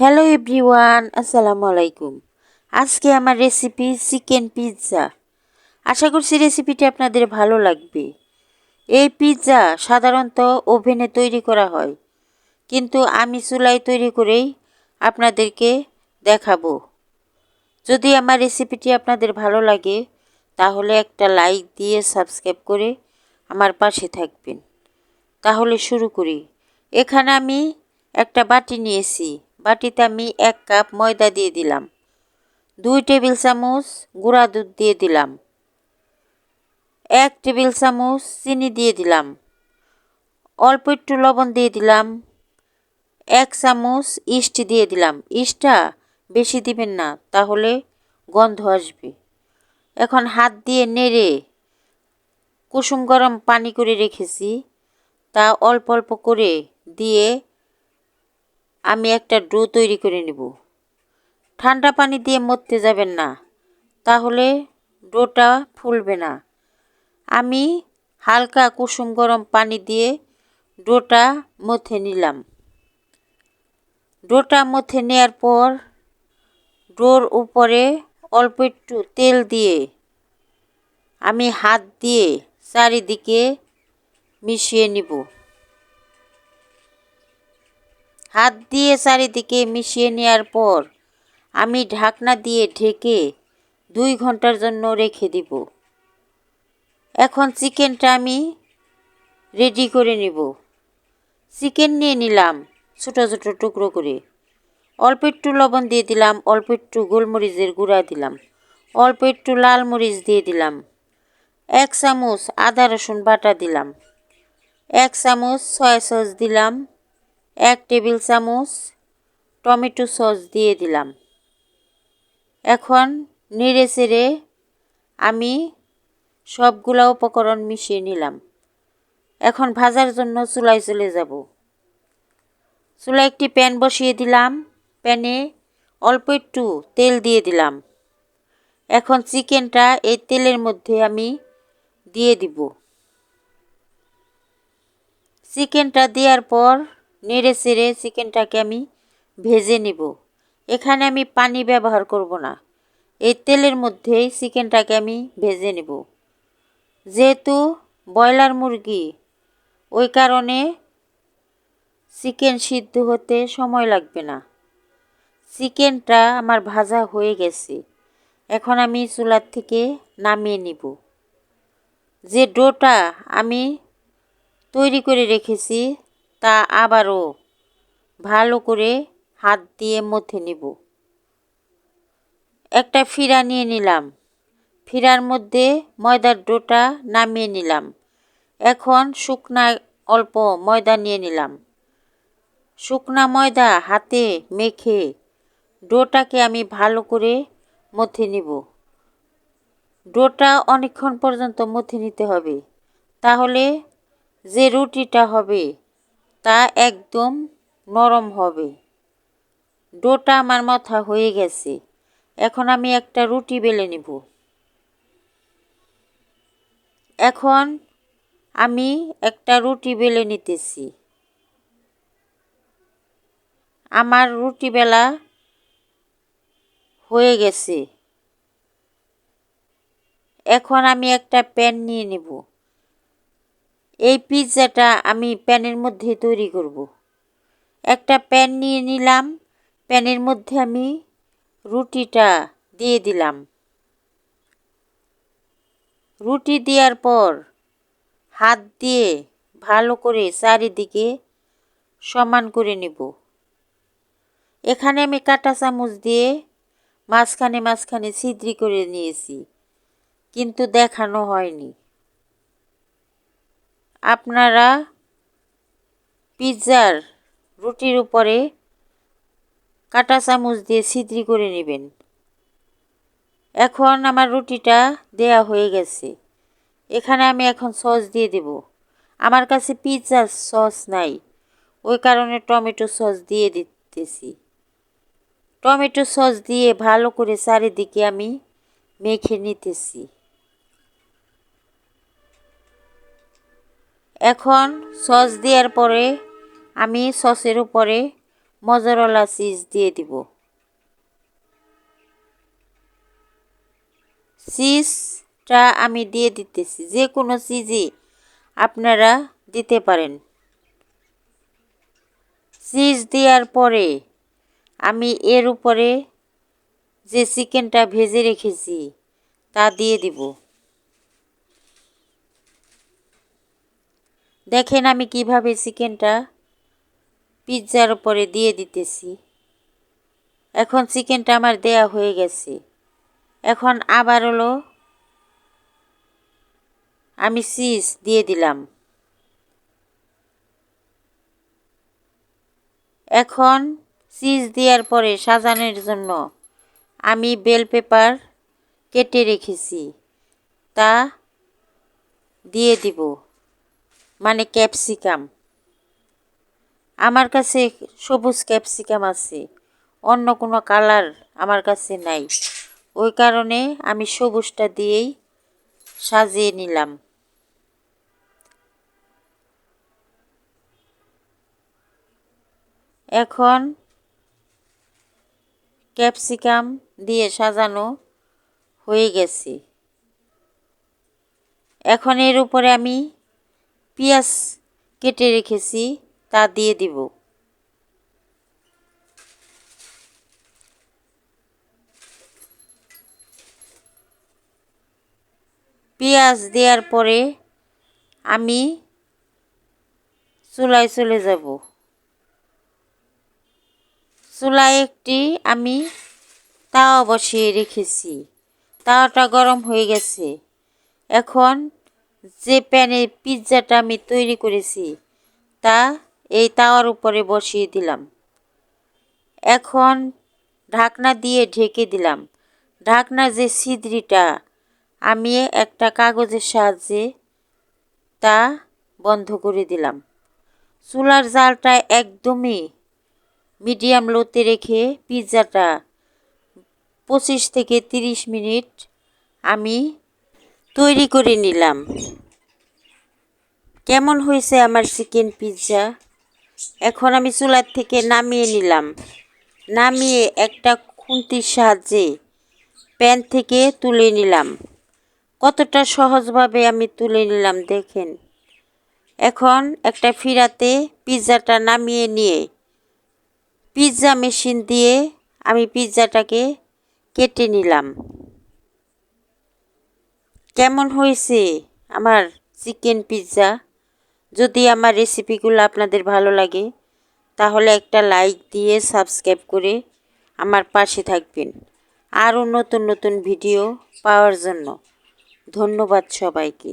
Hello everyone, আসসালামু আলাইকুম। আজকে আমার রেসিপি চিকেন পিৎজা। আশা করছি রেসিপিটি আপনাদের ভালো লাগবে। এই পিৎজা সাধারণত ওভেনে তৈরি করা হয়, কিন্তু আমি চুলায় তৈরি করেই আপনাদেরকে দেখাবো। যদি আমার রেসিপিটি আপনাদের ভালো লাগে তাহলে একটা লাইক দিয়ে সাবস্ক্রাইব করে আমার পাশে থাকবেন। তাহলে শুরু করি। এখানে আমি একটা বাটি নিয়েছি। বাটিতে আমি 1 কাপ ময়দা দিয়ে দিলাম, 2 টেবিল চামচ গুঁড়া দুধ দিয়ে দিলাম, 1 টেবিল চামচ চিনি দিয়ে দিলাম, অল্প একটু লবণ দিয়ে দিলাম, 1 চামচ ইস্ট দিয়ে দিলাম। ইস্টটা বেশি দিবেন না, তাহলে গন্ধ আসবে। এখন হাত দিয়ে নেড়ে কুসুম গরম পানি করে রেখেছি, তা অল্প অল্প করে দিয়ে আমি একটা ডো তৈরি করে নেব। ঠান্ডা পানি দিয়ে মথতে যাবেন না, তাহলে ডোটা ফুলবে না। আমি হালকা কুসুম গরম পানি দিয়ে ডোটা মথে নিলাম। ডোটা মথে নেওয়ার পর ডোর উপরে অল্প একটু তেল দিয়ে আমি হাত দিয়ে চারিদিকে মিশিয়ে নিব। হাত দিয়ে চারিদিকে মিশিয়ে নেওয়ার পর আমি ঢাকনা দিয়ে ঢেকে 2 ঘন্টার জন্য রেখে দিব। এখন চিকেনটা আমি রেডি করে নিব। চিকেন নিয়ে নিলাম ছোটো ছোটো টুকরো করে। অল্প একটু লবণ দিয়ে দিলাম, অল্প একটু গোলমরিচের গুঁড়া দিলাম, অল্প একটু লাল মরিচ দিয়ে দিলাম, 1 চামচ আদা রসুন বাটা দিলাম, 1 চামচ সয়া সস দিলাম, 1 টেবিল চামচ টমেটো সস দিয়ে দিলাম। এখন নেড়ে চেড়ে আমি সবগুলা উপকরণ মিশিয়ে নিলাম। এখন ভাজার জন্য চুলায় চলে যাব। চুলায় একটি প্যান বসিয়ে দিলাম। প্যানে অল্প একটু তেল দিয়ে দিলাম। এখন চিকেনটা এই তেলের মধ্যে আমি দিয়ে দিব। চিকেনটা দেওয়ার পর নেড়ে চেড়ে চিকেনটাকে আমি ভেজে নিব। এখানে আমি পানি ব্যবহার করব না, এই তেলের মধ্যেই চিকেনটাকে আমি ভেজে নেব। যেহেতু ব্রয়লার মুরগি, ওই কারণে চিকেন সিদ্ধ হতে সময় লাগবে না। চিকেনটা আমার ভাজা হয়ে গেছে। এখন আমি চুলার থেকে নামিয়ে নিব। যে ডোটা আমি তৈরি করে রেখেছি তা আবারও ভালো করে হাত দিয়ে মথে নিব। একটা ফিরা নিয়ে নিলাম, ফিরার মধ্যে ময়দার ডোটা নামিয়ে নিলাম। এখন শুকনা অল্প ময়দা নিয়ে নিলাম। শুকনা ময়দা হাতে মেখে ডোটাকে আমি ভালো করে মথে নিব। ডোটা অনেকক্ষণ পর্যন্ত মথে নিতে হবে, তাহলে যে রুটিটা হবে তা একদম নরম হবে। ডোটা আমার মথা হয়ে গেছে। এখন আমি একটা রুটি বেলে নিব। এখন আমি একটা রুটি বেলে নিতেছি। আমার রুটি বেলা হয়ে গেছে। এখন আমি একটা প্যান নিয়ে নেব। এই পিৎজাটা আমি প্যানের মধ্যে তৈরি করব। একটা প্যান নিয়ে নিলাম। প্যানের মধ্যে আমি রুটিটা দিয়ে দিলাম। রুটি দেওয়ার পর হাত দিয়ে ভালো করে চারিদিকে সমান করে নেব। এখানে আমি কাঁটা চামচ দিয়ে মাঝখানে মাঝখানে ছিদ্র করে নিয়েছি, কিন্তু দেখানো হয়নি। আপনারা পিৎজার রুটির উপরে কাঁটা চামচ দিয়ে ছিদ্র করে নেবেন। এখন আমার রুটিটা দেয়া হয়ে গেছে। এখানে আমি এখন সস দিয়ে দেব। আমার কাছে পিৎজার সস নাই, ওই কারণে টমেটো সস দিয়ে দিতেছি। টমেটো সস দিয়ে ভালো করে চারিদিকে আমি মেখে নিতেছি। এখন সস দেওয়ার পরে আমি সসের উপরে মজারেলা চিজ দিয়ে দিব। চিজটা আমি দিয়ে দিতেছি, যে কোনো চিজই আপনারা দিতে পারেন। চিজ দেওয়ার পরে আমি এর উপরে যে চিকেনটা ভেজে রেখেছি তা দিয়ে দিব। দেখেন আমি কিভাবে চিকেনটা পিৎজার উপরে দিয়ে দিতেছি। এখন চিকেনটা আমার দেয়া হয়ে গেছে। এখন আবার হলো আমি চিজ দিয়ে দিলাম। এখন চিজ দেওয়ার পরে সাজানোর জন্য আমি বেল পেপার কেটে রেখেছি তা দিয়ে দিব, মানে ক্যাপসিকাম। আমার কাছে সবুজ ক্যাপসিকাম আছে, অন্য কোনো কালার আমার কাছে নাই, ওই কারণে আমি সবুজটা দিয়েই সাজিয়ে নিলাম। এখন ক্যাপসিকাম দিয়ে সাজানো হয়ে গেছে। এখন এর উপরে আমি পেঁয়াজ কেটে রেখেছি তা দিয়ে দিব। পেঁয়াজ দেওয়ার পরে আমি চুলায় চলে যাব। চুলায় একটি আমি তাওয়া বসিয়ে রেখেছি, তাওয়াটা গরম হয়ে গেছে। এখন যে প্যানে পিৎজাটা আমি তৈরি করেছি তা এই তাওয়ার উপরে বসিয়ে দিলাম। এখন ঢাকনা দিয়ে ঢেকে দিলাম। ঢাকনার যে ছিদ্রটা আমি একটা কাগজের সাহায্যে তা বন্ধ করে দিলাম। চুলার জালটা একদমই মিডিয়াম লোতে রেখে পিৎজাটা 25 থেকে 30 মিনিট আমি তৈরি করে নিলাম। কেমন হয়েছে আমার চিকেন পিৎজা? এখন আমি চুলার থেকে নামিয়ে নিলাম। নামিয়ে একটা খুন্তির সাহায্যে প্যান থেকে তুলে নিলাম। কতটা সহজভাবে আমি তুলে নিলাম দেখেন। এখন একটা ফিরাতে পিৎজাটা নামিয়ে নিয়ে পিৎজা মেশিন দিয়ে আমি পিৎজাটাকে কেটে নিলাম। কেমন হয়েছে আমার চিকেন পিৎজা? যদি আমার রেসিপিগুলো আপনাদের ভালো লাগে তাহলে একটা লাইক দিয়ে সাবস্ক্রাইব করে আমার পাশে থাকবেন আরও নতুন নতুন ভিডিও পাওয়ার জন্য। ধন্যবাদ সবাইকে।